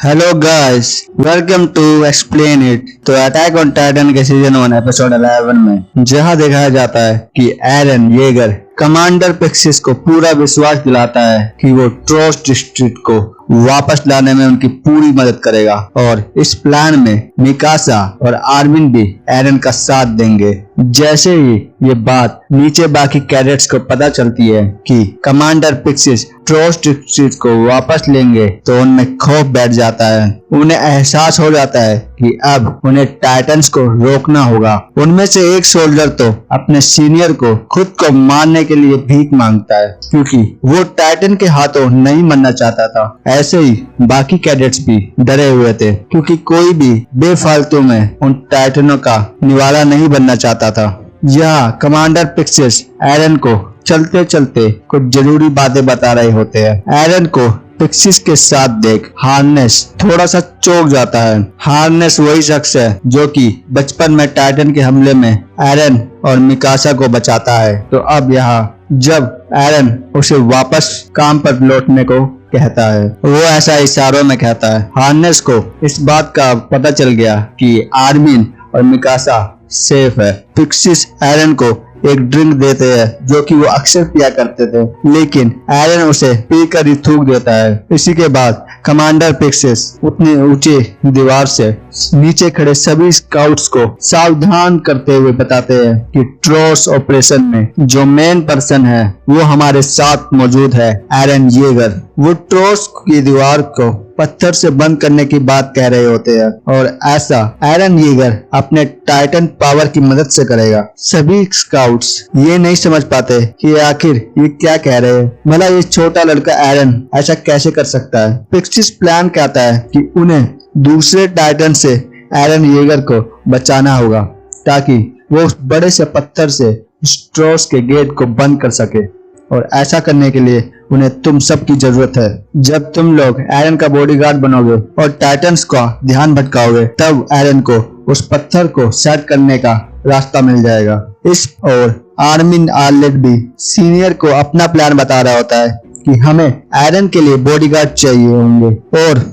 Hello guys, welcome to explain it. So attack on Titan के season 1 episode 11 में जहां दिखाया जाता है कि एरन येगर कमांडर पिक्सिस को पूरा विश्वास दिलाता है कि वो ट्रोस डिस्ट्रिक्ट को वापस लाने में उनकी पूरी मदद करेगा और इस प्लान में मिकासा और आर्मिन भी एरन का साथ देंगे। जैसे ही ये बात नीचे बाकी कैडेट्स को पता चलती है कि कमांडर पिक्सिस ट्रोस डिस्ट्रिक्ट को वापस लेंगे तो उनमें खौफ बैठ जाता है। उन्हें एहसास हो जाता है कि अब उन्हें टाइटन्स को रोकना होगा। उनमें से एक सोल्जर तो अपने सीनियर को खुद को मारने के लिए भीख मांगता है क्योंकि वो टाइटन के हाथों नहीं मरना चाहता था। ऐसे ही बाकी कैडेट्स भी डरे हुए थे क्योंकि कोई भी बेफालतू में उन टाइटनों का निवाला नहीं बनना चाहता था। यहाँ कमांडर पिक्सिस एरन को चलते चलते कुछ जरूरी बातें बता रहे होते हैं। एरन को पिक्सिस के साथ देख हार्नेस थोड़ा सा चौंक जाता है। हार्नेस वही शख्स है जो कि बचपन में टाइटन के हमले में एरन और मिकासा को बचाता है। तो अब यहाँ जब एरन उसे वापस काम पर लौटने को कहता है, वो ऐसा इशारों में कहता है। हार्नेस को इस बात का पता चल गया कि आर्मिन और मिकासा सेफ है। पिक्सिस एरन को एक ड्रिंक देते हैं जो कि वो अक्सर पिया करते थे, लेकिन एरन उसे पीकर ही थूक देता है। इसी के बाद कमांडर पिक्सिस उतने ऊंचे दीवार से नीचे खड़े सभी स्काउट्स को सावधान करते हुए बताते हैं कि ट्रोस ऑपरेशन में जो मेन पर्सन है वो हमारे साथ मौजूद है, एरन येगर। वो ट्रोस की दीवार को पत्थर से बंद करने की बात कह रहे होते हैं और ऐसा एरन येगर अपने टाइटन पावर की मदद से करेगा। सभी स्काउट्स ये नहीं समझ पाते कि आखिर ये क्या कह रहे हैं। भला ये छोटा लड़का एरन ऐसा कैसे कर सकता है। पिक्सिस प्लान कहता है कि उन्हें दूसरे टाइटन से एरन येगर को बचाना होगा ताकि वो उस बड़े से पत्थर से ट्रोस के गेट को बंद कर सके, और ऐसा करने के लिए उन्हें तुम सब की जरूरत है। जब तुम लोग एरन का बॉडीगार्ड बनोगे और टाइटन्स का ध्यान भटकाओगे तब एरन को उस पत्थर को सेट करने का रास्ता मिल जाएगा। इस और आर्मिन आर्लेट भी सीनियर को अपना प्लान बता रहा होता है कि हमें एरन के लिए बॉडीगार्ड चाहिए होंगे और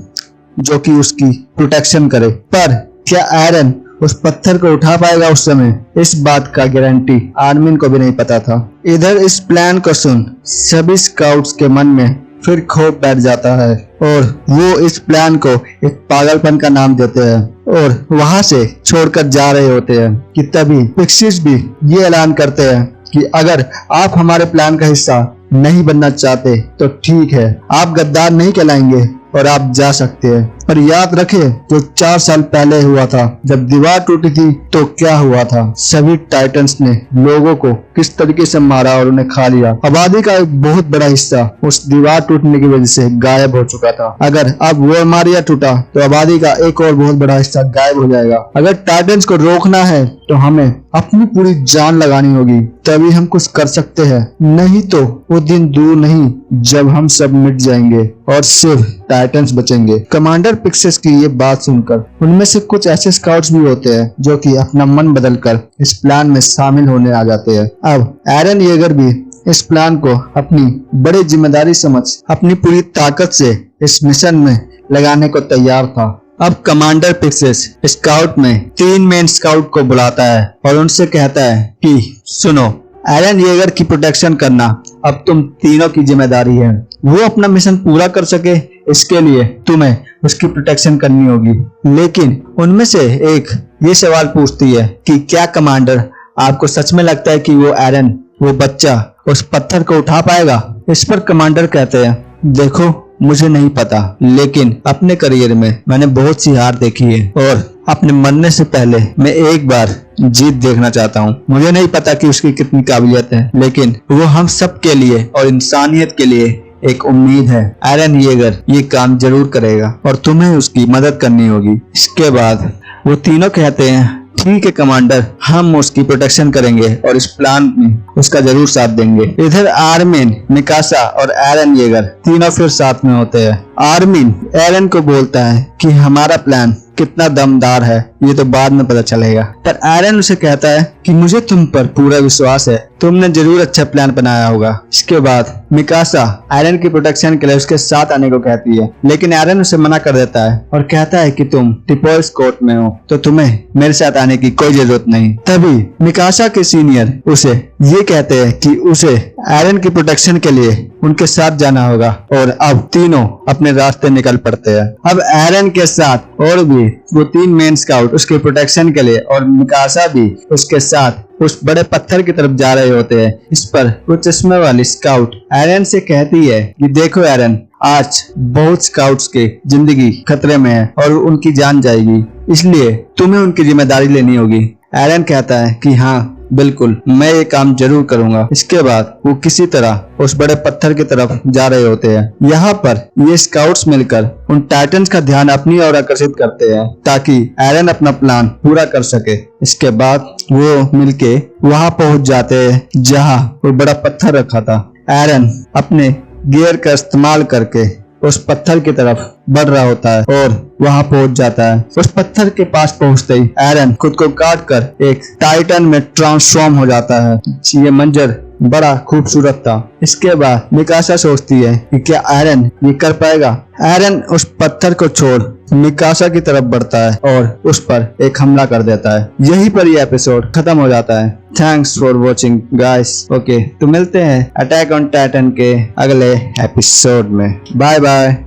जो कि उसकी प्रोटेक्शन करे। पर क्या एरन उस पत्थर को उठा पाएगा उस समय, इस बात का गारंटी आर्मिन को भी नहीं पता था। इधर इस प्लान को सुन सभी स्काउट्स के मन में फिर खौफ बैठ जाता है और वो इस प्लान को एक पागलपन का नाम देते हैं और वहां से छोड़कर जा रहे होते हैं कि तभी पिक्सिस भी ये ऐलान करते हैं कि अगर आप हमारे प्लान का हिस्सा नहीं बनना चाहते तो ठीक है, आप गद्दार नहीं कहलाएंगे और आप जा सकते हैं। पर याद रखें जो 4 साल पहले हुआ था जब दीवार टूटी थी तो क्या हुआ था। सभी टाइटन्स ने लोगों को किस तरीके से मारा और उन्हें खा लिया। आबादी का एक बहुत बड़ा हिस्सा उस दीवार टूटने की वजह से गायब हो चुका था। अगर अब वो मारिया टूटा तो आबादी का एक और बहुत बड़ा हिस्सा गायब हो जाएगा। अगर टाइटन्स को रोकना है तो हमें अपनी पूरी जान लगानी होगी, तभी हम कुछ कर सकते हैं। नहीं तो वो दिन दूर नहीं जब हम सब मिट जाएंगे और सिर्फ टाइटन्स बचेंगे। कमांडर पिक्सिस की ये बात सुनकर उनमें से कुछ ऐसे स्काउट्स भी होते हैं जो कि अपना मन बदलकर इस प्लान में शामिल होने आ जाते हैं। अब एरन येगर भी इस प्लान को अपनी बड़ी जिम्मेदारी समझ अपनी पूरी ताकत से इस मिशन में लगाने को तैयार था। अब कमांडर पिक्सिस स्काउट में 3 मेन स्काउट को बुलाता है और उनसे कहता है कि सुनो, एरन येगर की प्रोटेक्शन करना अब तुम तीनों की जिम्मेदारी है। वो अपना मिशन पूरा कर सके इसके लिए तुम्हें उसकी प्रोटेक्शन करनी होगी। लेकिन उनमें से एक ये सवाल पूछती है कि क्या कमांडर आपको सच में लगता है कि वो एरन, वो बच्चा उस पत्थर को उठा पाएगा। इस पर कमांडर कहते हैं देखो मुझे नहीं पता, लेकिन अपने करियर में मैंने बहुत सी हार देखी है और अपने मरने से पहले मैं एक बार जीत देखना चाहता हूँ। मुझे नहीं पता कि उसकी कितनी काबिलियत है, लेकिन वो हम सब के लिए और इंसानियत के लिए एक उम्मीद है। एरन येगर ये काम जरूर करेगा और तुम्हें उसकी मदद करनी होगी। इसके बाद वो तीनों कहते हैं ठीक है कमांडर, हम उसकी प्रोटेक्शन करेंगे और इस प्लान में उसका जरूर साथ देंगे। इधर आर्मिन, मिकासा और एरन येगर तीनों फिर साथ में होते हैं। आर्मिन एरन को बोलता है कि हमारा प्लान कितना दमदार है ये तो बाद में पता चलेगा, पर एरन उसे कहता है कि मुझे तुम पर पूरा विश्वास है तुमने जरूर अच्छा प्लान बनाया होगा। इसके बाद मिकासा एरन की प्रोटेक्शन के लिए उसके साथ आने को कहती है, लेकिन एरन उसे मना कर देता है और कहता है कि तुम टिपोल्स कोर्ट में हो तो तुम्हें मेरे साथ आने की कोई जरूरत नहीं। तभी मिकासा के सीनियर उसे ये कहते हैं कि उसे एरन की प्रोटेक्शन के लिए उनके साथ जाना होगा और अब तीनों अपने रास्ते निकल पड़ते हैं। अब एरन के साथ और भी वो 3 मेन स्काउट उसके प्रोटेक्शन के लिए और मिकासा भी उसके साथ उस बड़े पत्थर की तरफ जा रहे होते हैं। इस पर वो चश्मे वाली स्काउट एरन से कहती है कि देखो एरन, आज बहुत स्काउट्स की जिंदगी खतरे में है और उनकी जान जाएगी, इसलिए तुम्हें उनकी जिम्मेदारी लेनी होगी। एरन कहता है कि हाँ बिल्कुल, मैं ये काम जरूर करूंगा। इसके बाद वो किसी तरह उस बड़े पत्थर की तरफ जा रहे होते हैं। यहाँ पर ये स्काउट्स मिलकर उन टाइटन्स का ध्यान अपनी ओर आकर्षित करते हैं ताकि एरन अपना प्लान पूरा कर सके। इसके बाद वो मिलके वहाँ पहुंच जाते हैं जहाँ वो बड़ा पत्थर रखा था। एरन अपने गियर का इस्तेमाल करके उस पत्थर की तरफ बढ़ रहा होता है और वहां पहुंच जाता है। उस पत्थर के पास पहुंचते ही एरन खुद को काट कर एक टाइटन में ट्रांसफॉर्म हो जाता है। ये मंजर बड़ा खूबसूरत था। इसके बाद मिकासा सोचती है कि क्या एरन ये कर पाएगा। एरन उस पत्थर को छोड़ मिकासा की तरफ बढ़ता है और उस पर एक हमला कर देता है। यहीं पर ये एपिसोड खत्म हो जाता है। Thanks for watching guys. Okay, तो मिलते हैं अटैक ऑन टाइटन के अगले एपिसोड में। Bye bye.